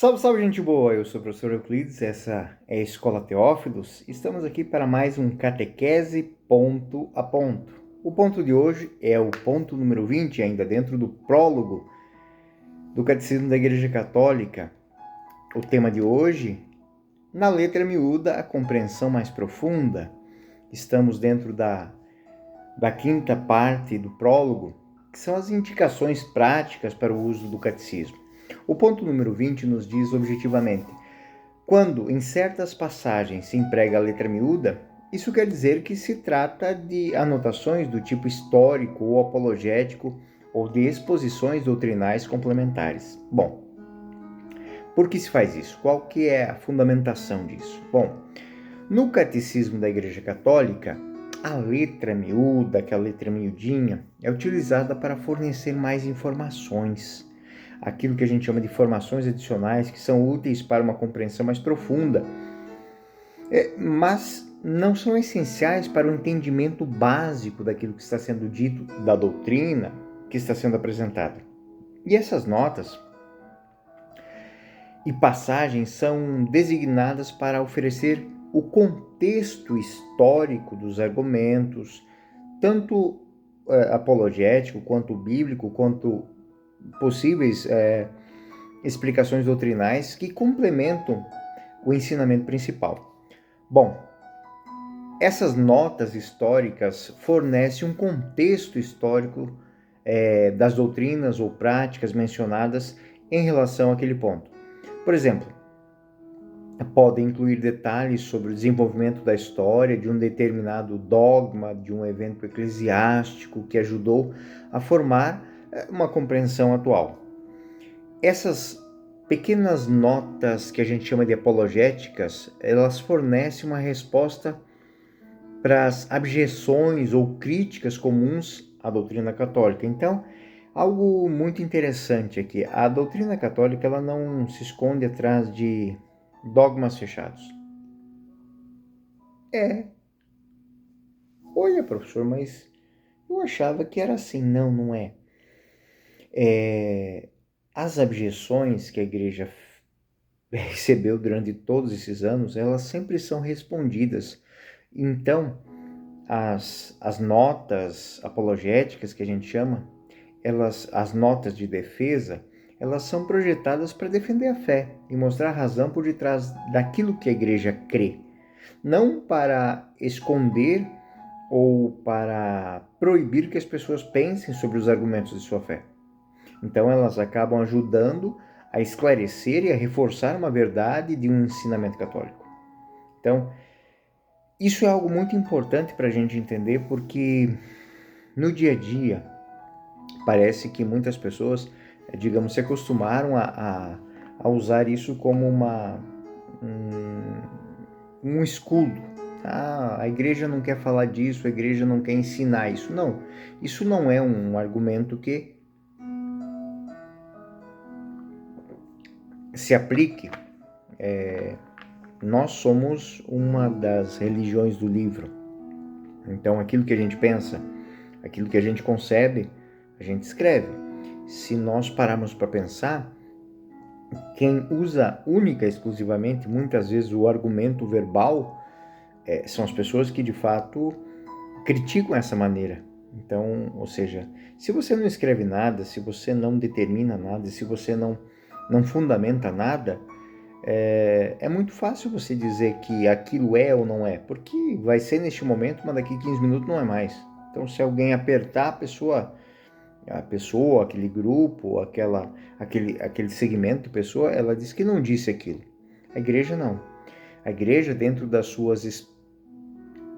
Salve, salve, gente boa! Eu sou o professor Euclides, essa é a Escola Teófilos. Estamos aqui para mais um Catequese Ponto a Ponto. O ponto de hoje é o ponto número 20, ainda dentro do prólogo do Catecismo da Igreja Católica. O tema de hoje, na letra miúda, a compreensão mais profunda. Estamos dentro da quinta parte do prólogo, que são as indicações práticas para o uso do catecismo. O ponto número 20 nos diz objetivamente: quando em certas passagens se emprega a letra miúda, isso quer dizer que se trata de anotações do tipo histórico ou apologético ou de exposições doutrinais complementares. Bom, por que se faz isso? Qual que é a fundamentação disso? Bom, no Catecismo da Igreja Católica, a letra miúda, aquela letra miudinha, é utilizada para fornecer mais informações, aquilo que a gente chama de informações adicionais, que são úteis para uma compreensão mais profunda, mas não são essenciais para o entendimento básico daquilo que está sendo dito, da doutrina que está sendo apresentada. E essas notas e passagens são designadas para oferecer o contexto histórico dos argumentos, tanto apologético, quanto bíblico, quanto possíveis explicações doutrinais que complementam o ensinamento principal. Bom, essas notas históricas fornecem um contexto histórico das doutrinas ou práticas mencionadas em relação àquele ponto. Por exemplo, podem incluir detalhes sobre o desenvolvimento da história de um determinado dogma, de um evento eclesiástico que ajudou a formar uma compreensão atual. Essas pequenas notas que a gente chama de apologéticas, elas fornecem uma resposta para as abjeções ou críticas comuns à doutrina católica. Então, algo muito interessante aqui, a doutrina católica ela não se esconde atrás de dogmas fechados. Olha, professor, mas eu achava que era assim. Não, não é. As abjeções que a igreja recebeu durante todos esses anos, elas sempre são respondidas. Então, as notas apologéticas que a gente chama, as notas de defesa, elas são projetadas para defender a fé e mostrar a razão por detrás daquilo que a igreja crê, não para esconder ou para proibir que as pessoas pensem sobre os argumentos de sua fé. Então elas acabam ajudando a esclarecer e a reforçar uma verdade de um ensinamento católico. Então, isso é algo muito importante para a gente entender, porque no dia a dia parece que muitas pessoas, digamos, se acostumaram a usar isso como um escudo. A igreja não quer falar disso, a igreja não quer ensinar isso. Não, isso não é um argumento que se aplique. Nós somos uma das religiões do livro. Então, aquilo que a gente pensa, aquilo que a gente concebe, a gente escreve. Se nós pararmos para pensar, quem usa única e exclusivamente, muitas vezes, o argumento verbal, são as pessoas que, de fato, criticam essa maneira. Então, ou seja, se você não escreve nada, se você não determina nada, se você não fundamenta nada, é muito fácil você dizer que aquilo é ou não é, porque vai ser neste momento, mas daqui 15 minutos não é mais. Então, se alguém apertar a pessoa, aquele grupo, aquele segmento de pessoa, ela diz que não disse aquilo. A igreja não. A igreja, dentro das suas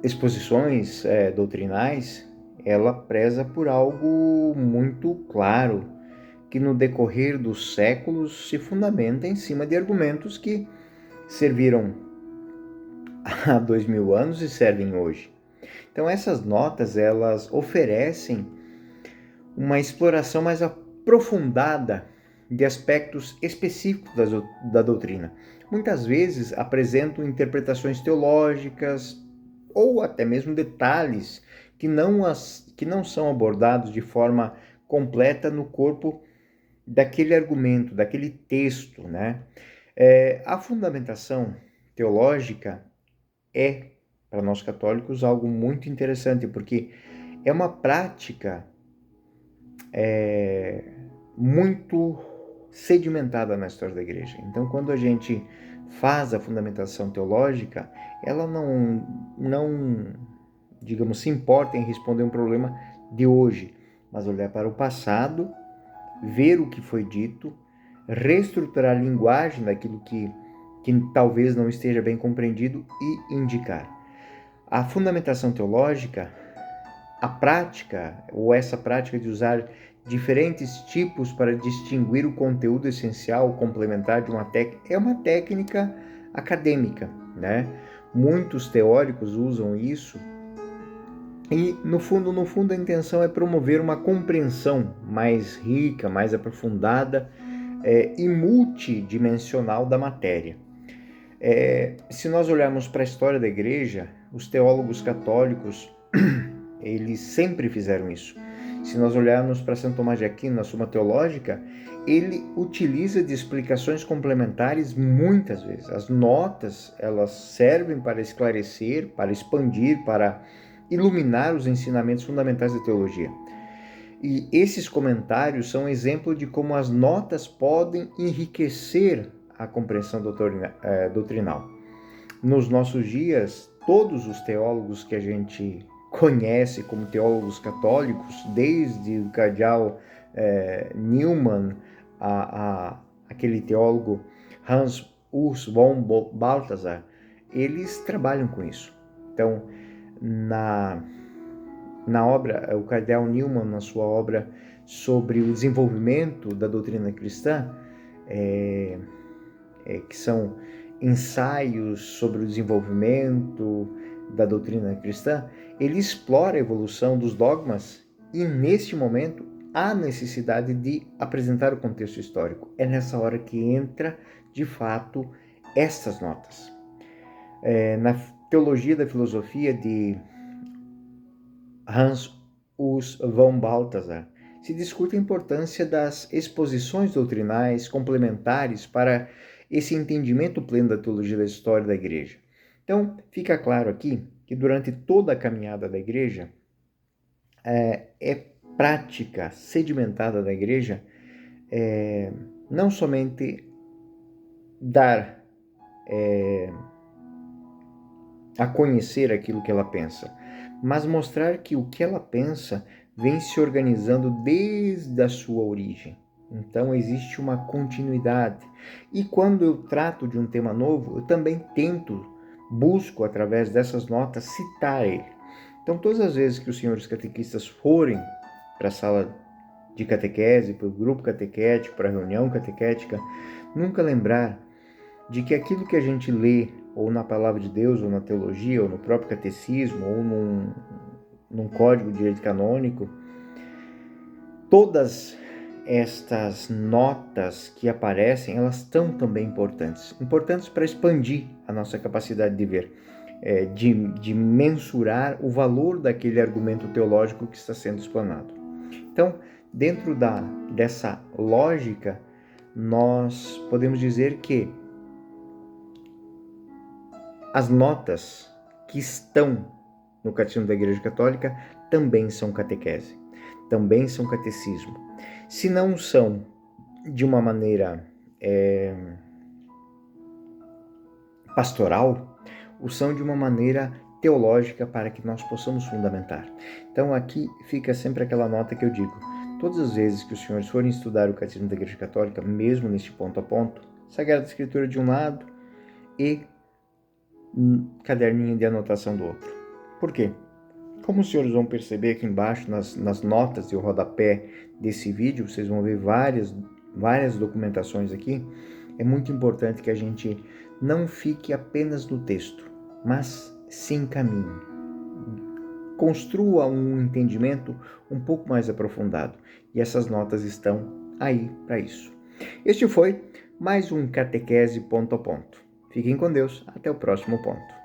exposições doutrinais, ela preza por algo muito claro, que no decorrer dos séculos se fundamenta em cima de argumentos que serviram há 2000 anos e servem hoje. Então essas notas, elas oferecem uma exploração mais aprofundada de aspectos específicos da doutrina. Muitas vezes apresentam interpretações teológicas ou até mesmo detalhes que não são abordados de forma completa no corpo daquele argumento, daquele texto, né? A fundamentação teológica é, para nós católicos, algo muito interessante, porque é uma prática muito sedimentada na história da igreja. Então, quando a gente faz a fundamentação teológica, ela não, digamos, se importa em responder um problema de hoje, mas olhar para o passado, ver o que foi dito, reestruturar a linguagem daquilo que talvez não esteja bem compreendido e indicar. A fundamentação teológica, a prática, ou essa prática de usar diferentes tipos para distinguir o conteúdo essencial, complementar de uma técnica, é uma técnica acadêmica, né? Muitos teóricos usam isso e, no fundo, a intenção é promover uma compreensão mais rica, mais aprofundada e multidimensional da matéria. Se nós olharmos para a história da igreja, os teólogos católicos eles sempre fizeram isso. Se nós olharmos para Santo Tomás de Aquino, na Suma Teológica, ele utiliza de explicações complementares muitas vezes. As notas, elas servem para esclarecer, para expandir, para iluminar os ensinamentos fundamentais da teologia. E esses comentários são exemplo de como as notas podem enriquecer a compreensão doutrinal. Nos nossos dias, todos os teólogos que a gente conhece como teólogos católicos, desde o cardeal Newman a aquele teólogo Hans Urs von Balthasar, eles trabalham com isso. Então, na obra, o cardeal Newman, na sua obra sobre o desenvolvimento da doutrina cristã, que são ensaios sobre o desenvolvimento da doutrina cristã, ele explora a evolução dos dogmas e, neste momento, há necessidade de apresentar o contexto histórico. É nessa hora que entra, de fato, estas notas. Na Teologia da Filosofia de Hans Urs von Balthasar, se discute a importância das exposições doutrinais complementares para esse entendimento pleno da teologia da história da igreja. Então, fica claro aqui que durante toda a caminhada da igreja, prática sedimentada da igreja não somente dar a conhecer aquilo que ela pensa, mas mostrar que o que ela pensa vem se organizando desde a sua origem. Então, existe uma continuidade. E quando eu trato de um tema novo, eu também busco, através dessas notas, citar ele. Então, todas as vezes que os senhores catequistas forem para a sala de catequese, para o grupo catequético, para a reunião catequética, nunca lembrar de que aquilo que a gente lê, ou na Palavra de Deus, ou na teologia, ou no próprio catecismo, ou num código de direito canônico, todas estas notas que aparecem, elas estão também importantes para expandir a nossa capacidade de ver, de mensurar o valor daquele argumento teológico que está sendo explanado. Então, dentro dessa lógica, nós podemos dizer que as notas que estão no Catecismo da Igreja Católica também são catequese, também são catecismo. Se não são de uma maneira pastoral, ou são de uma maneira teológica para que nós possamos fundamentar. Então aqui fica sempre aquela nota que eu digo: todas as vezes que os senhores forem estudar o Catecismo da Igreja Católica, mesmo neste ponto a ponto, Sagrada Escritura de um lado e caderninho de anotação do outro. Por quê? Como os senhores vão perceber aqui embaixo, nas notas e o rodapé desse vídeo, vocês vão ver várias documentações aqui. É muito importante que a gente não fique apenas no texto, mas se encaminhe. Construa um entendimento um pouco mais aprofundado. E essas notas estão aí para isso. Este foi mais um Catequese Ponto a Ponto. Fiquem com Deus. Até o próximo ponto.